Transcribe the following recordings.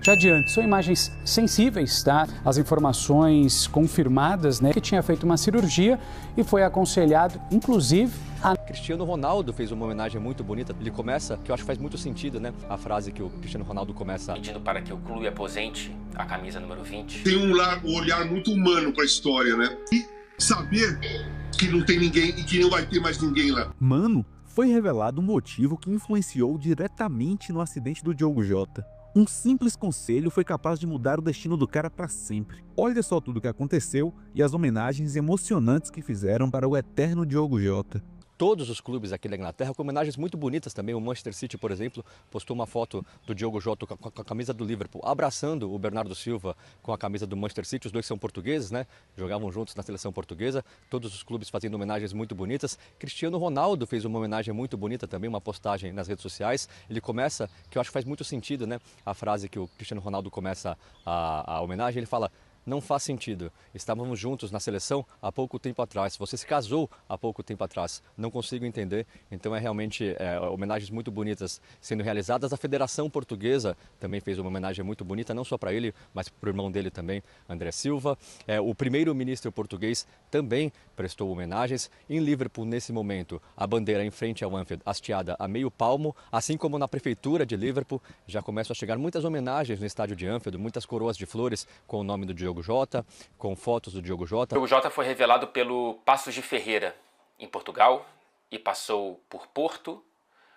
Já adiante, são imagens sensíveis, tá? As informações confirmadas, né, que tinha feito uma cirurgia e foi aconselhado, inclusive, a... Cristiano Ronaldo fez uma homenagem muito bonita. Ele começa, que eu acho que faz muito sentido, né? A frase que o Cristiano Ronaldo começa pedindo para que o clube aposente a camisa número 20. Tem um olhar muito humano para a história, né? E saber que não tem ninguém e que não vai ter mais ninguém lá. Mano, foi revelado um motivo que influenciou diretamente no acidente do Diogo Jota. Um simples conselho foi capaz de mudar o destino do cara para sempre. Olha só tudo o que aconteceu e as homenagens emocionantes que fizeram para o eterno Diogo Jota. Todos os clubes aqui da Inglaterra com homenagens muito bonitas também. O Manchester City, por exemplo, postou uma foto do Diogo Jota com a camisa do Liverpool, abraçando o Bernardo Silva com a camisa do Manchester City. Os dois são portugueses, né? Jogavam juntos na seleção portuguesa. Todos os clubes fazendo homenagens muito bonitas. Cristiano Ronaldo fez uma homenagem muito bonita também, uma postagem nas redes sociais. Ele começa, que eu acho que faz muito sentido, né? A frase que o Cristiano Ronaldo começa a homenagem, ele fala: não faz sentido. Estávamos juntos na seleção há pouco tempo atrás. Você se casou há pouco tempo atrás. Não consigo entender. Então é realmente homenagens muito bonitas sendo realizadas. A Federação Portuguesa também fez uma homenagem muito bonita, não só para ele, mas para o irmão dele também, André Silva. O primeiro-ministro português também prestou homenagens. Em Liverpool, nesse momento, a bandeira em frente ao Anfield hasteada a meio palmo, assim como na prefeitura de Liverpool, já começam a chegar muitas homenagens no estádio de Anfield, muitas coroas de flores com o nome do Diogo Jota, com fotos do Diogo Jota. O Diogo Jota foi revelado pelo Paços de Ferreira, em Portugal, e passou por Porto,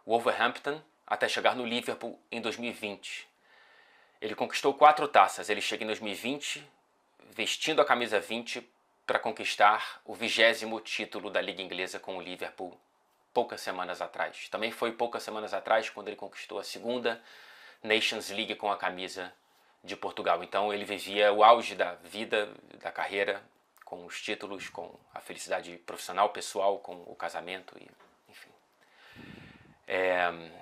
Wolverhampton, até chegar no Liverpool em 2020. Ele conquistou 4 taças. Ele chega em 2020 vestindo a camisa 20 para conquistar o 20º título da Liga Inglesa com o Liverpool poucas semanas atrás. Também foi poucas semanas atrás quando ele conquistou a 2ª Nations League com a camisa de Portugal. Então ele vivia o auge da vida, da carreira, com os títulos, com a felicidade profissional, pessoal, com o casamento, e, enfim.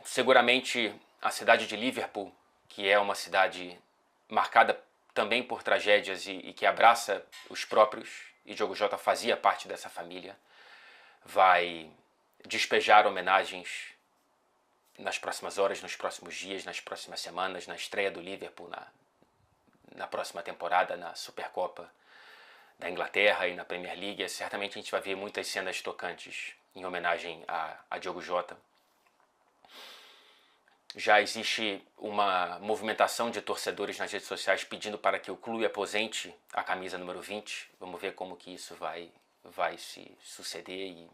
Seguramente a cidade de Liverpool, que é uma cidade marcada também por tragédias e que abraça os próprios, e Diogo Jota fazia parte dessa família, vai despejar homenagens nas próximas horas, nos próximos dias, nas próximas semanas, na estreia do Liverpool, na próxima temporada, na Supercopa da Inglaterra e na Premier League. Certamente a gente vai ver muitas cenas tocantes em homenagem a Diogo Jota. Já existe uma movimentação de torcedores nas redes sociais pedindo para que o clube aposente a camisa número 20. Vamos ver como que isso vai se suceder. E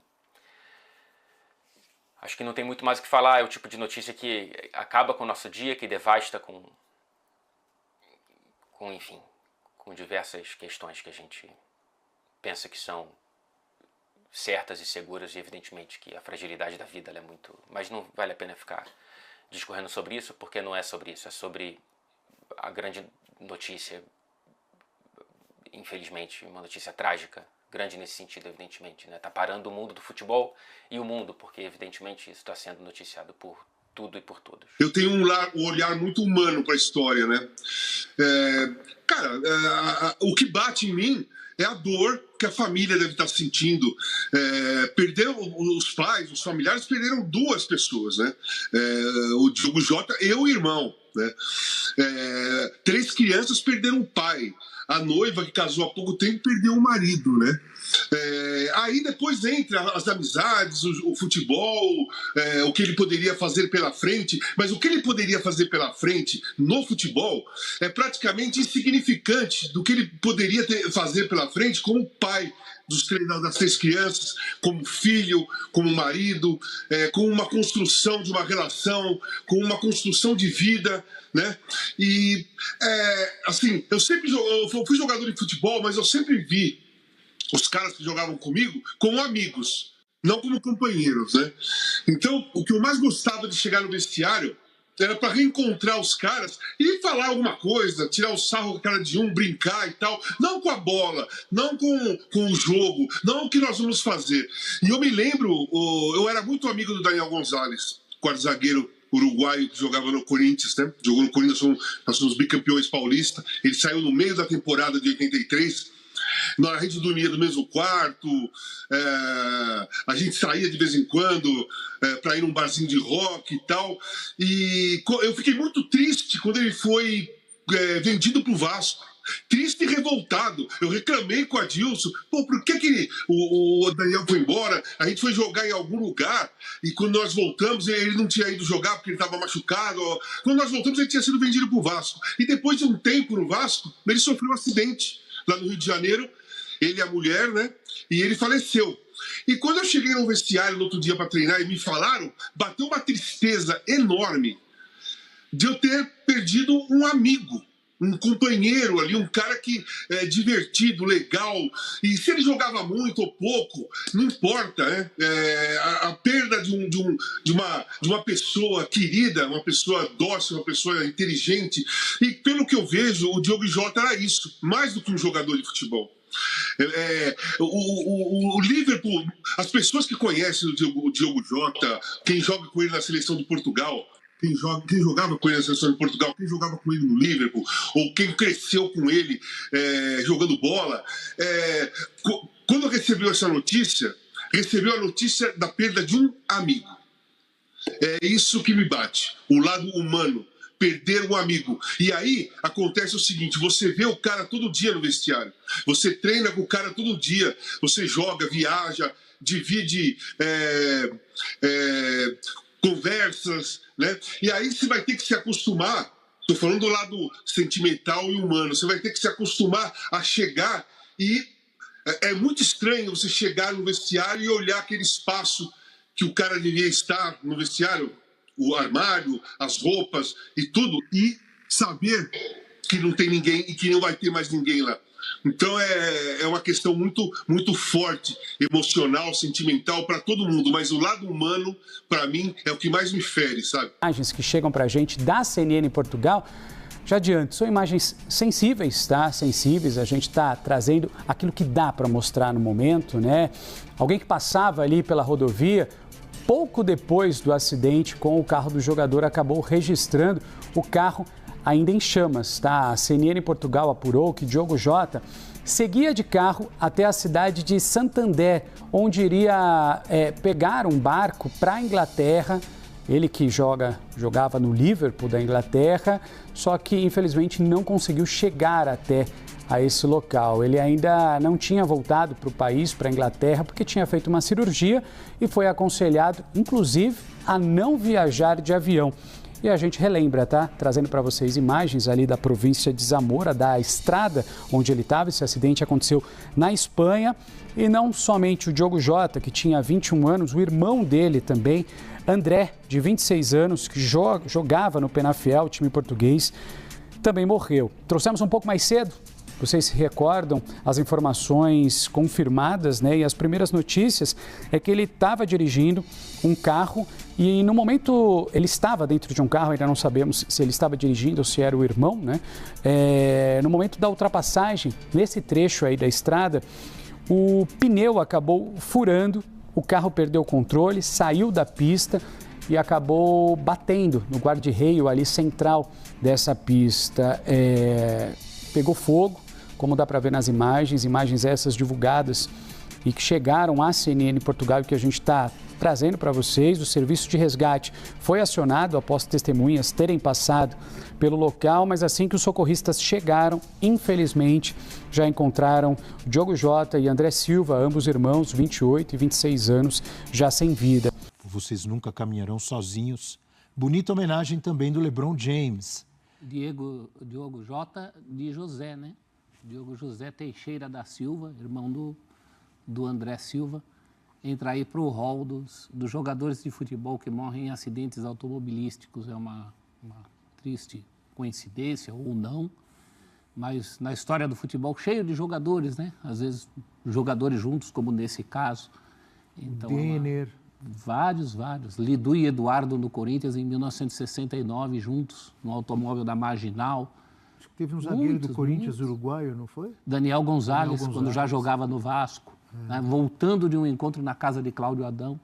acho que não tem muito mais o que falar. É o tipo de notícia que acaba com o nosso dia, que devasta com diversas questões que a gente pensa que são certas e seguras, e evidentemente que a fragilidade da vida ela é muito... Mas não vale a pena ficar discorrendo sobre isso, porque não é sobre isso, é sobre a grande notícia, infelizmente, uma notícia trágica, grande nesse sentido, evidentemente, né? Tá parando o mundo do futebol e o mundo, porque evidentemente isso está sendo noticiado por tudo e por todos. Eu tenho um olhar muito humano para a história, né? O que bate em mim é a dor que a família deve estar sentindo. Perderam os pais, os familiares perderam 2 pessoas, né? O Diogo Jota e o irmão, né? 3 crianças perderam o pai. A noiva, que casou há pouco tempo, perdeu o marido, né? Aí depois entra as amizades, o futebol, o que ele poderia fazer pela frente. Mas o que ele poderia fazer pela frente no futebol é praticamente insignificante do que ele poderia fazer pela frente como pai das 3 crianças, como filho, como marido, com uma construção de uma relação, com uma construção de vida, né? E assim, eu fui jogador de futebol, mas eu sempre vi os caras que jogavam comigo como amigos, não como companheiros, né? Então, o que eu mais gostava de chegar no vestiário era para reencontrar os caras e falar alguma coisa, tirar o sarro com a cara de um, brincar e tal. Não com a bola, não com o jogo, não o que nós vamos fazer. E eu me lembro, eu era muito amigo do Daniel Gonzalez, quarto-zagueiro uruguaio que jogava no Corinthians, né? Jogou no Corinthians, nós somos bicampeões paulistas. Ele saiu no meio da temporada de 83. Na gente dormia do mesmo quarto, a gente saía de vez em quando para ir num barzinho de rock e tal. E eu fiquei muito triste quando ele foi vendido pro Vasco. Triste e revoltado. Eu reclamei com o Adilson. Pô, por que o Daniel foi embora? A gente foi jogar em algum lugar e quando nós voltamos, ele não tinha ido jogar porque ele estava machucado. Quando nós voltamos, ele tinha sido vendido pro Vasco. E depois de um tempo no Vasco, ele sofreu um acidente lá no Rio de Janeiro. Ele e a mulher, né? E ele faleceu. E quando eu cheguei no vestiário no outro dia para treinar e me falaram, bateu uma tristeza enorme de eu ter perdido um amigo, um companheiro ali, um cara que é divertido, legal. E se ele jogava muito ou pouco, não importa, né? A perda de uma pessoa querida, uma pessoa dócil, uma pessoa inteligente. E pelo que eu vejo, o Diogo Jota era isso, mais do que um jogador de futebol. O Liverpool, as pessoas que conhecem o Diogo Jota, quem joga com ele na seleção de Portugal, quem jogava com ele na seleção de Portugal, quem jogava com ele no Liverpool, ou quem cresceu com ele jogando bola, quando recebeu essa notícia, recebeu a notícia da perda de um amigo. É isso que me bate, o lado humano. Perder um amigo. E aí acontece o seguinte, você vê o cara todo dia no vestiário, você treina com o cara todo dia, você joga, viaja, divide conversas, né? E aí você vai ter que se acostumar, estou falando do lado sentimental e humano, você vai ter que se acostumar a chegar e é muito estranho você chegar no vestiário e olhar aquele espaço que o cara devia estar no vestiário, o armário, as roupas e tudo, e saber que não tem ninguém e que não vai ter mais ninguém lá. Então é uma questão muito, muito forte, emocional, sentimental para todo mundo, mas o lado humano, para mim, é o que mais me fere, sabe? Imagens que chegam para a gente da CNN em Portugal, já adianto, são imagens sensíveis, tá? Sensíveis, a gente está trazendo aquilo que dá para mostrar no momento, né? Alguém que passava ali pela rodovia, pouco depois do acidente com o carro do jogador, acabou registrando o carro ainda em chamas, tá? A CNN em Portugal apurou que Diogo Jota seguia de carro até a cidade de Santander, onde iria pegar um barco para a Inglaterra. Ele que jogava no Liverpool da Inglaterra, só que infelizmente não conseguiu chegar até a esse local. Ele ainda não tinha voltado para o país, para a Inglaterra, porque tinha feito uma cirurgia e foi aconselhado, inclusive, a não viajar de avião. E a gente relembra, tá? Trazendo para vocês imagens ali da província de Zamora, da estrada onde ele estava. Esse acidente aconteceu na Espanha. E não somente o Diogo Jota, que tinha 21 anos, o irmão dele também, André, de 26 anos, que jogava no Penafiel, time português, também morreu. Trouxemos um pouco mais cedo. Vocês se recordam as informações confirmadas, né? E as primeiras notícias é que ele estava dirigindo um carro e no momento ele estava dentro de um carro, ainda não sabemos se ele estava dirigindo ou se era o irmão, né? No momento da ultrapassagem, nesse trecho aí da estrada, o pneu acabou furando, o carro perdeu o controle, saiu da pista e acabou batendo no guarda-reio ali central dessa pista. Pegou fogo, como dá para ver nas imagens essas divulgadas e que chegaram à CNN Portugal e que a gente está trazendo para vocês. O serviço de resgate foi acionado após testemunhas terem passado pelo local, mas assim que os socorristas chegaram, infelizmente, já encontraram Diogo Jota e André Silva, ambos irmãos, 28 e 26 anos, já sem vida. Vocês nunca caminharão sozinhos. Bonita homenagem também do LeBron James. Diogo Jota de José, né? Diogo José Teixeira da Silva, irmão do André Silva, entra aí para o rol dos jogadores de futebol que morrem em acidentes automobilísticos. É uma triste coincidência ou não, mas na história do futebol cheio de jogadores, né? Às vezes jogadores juntos, como nesse caso. Então, Denner. Vários. Lidu e Eduardo no Corinthians em 1969, juntos, no automóvel da Marginal. Acho que teve um zagueiro do Corinthians uruguaio, não foi? Daniel Gonzalez, quando já jogava no Vasco, né? Voltando de um encontro na casa de Cláudio Adão.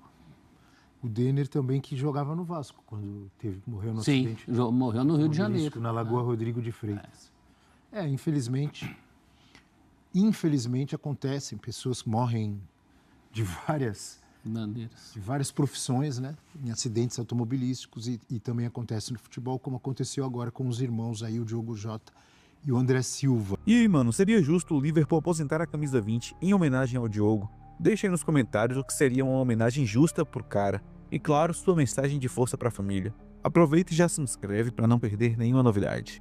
O Denner também, que jogava no Vasco, quando morreu no Sim, acidente. Sim, morreu no Rio de Janeiro. Na Lagoa Rodrigo de Freitas. Infelizmente acontecem, pessoas morrem de várias Bandeiras. De várias profissões, né? Em acidentes automobilísticos e também acontece no futebol, como aconteceu agora com os irmãos aí, o Diogo Jota e o André Silva. E aí, mano, seria justo o Liverpool aposentar a camisa 20 em homenagem ao Diogo? Deixa aí nos comentários o que seria uma homenagem justa pro cara. E claro, sua mensagem de força pra família. Aproveita e já se inscreve para não perder nenhuma novidade.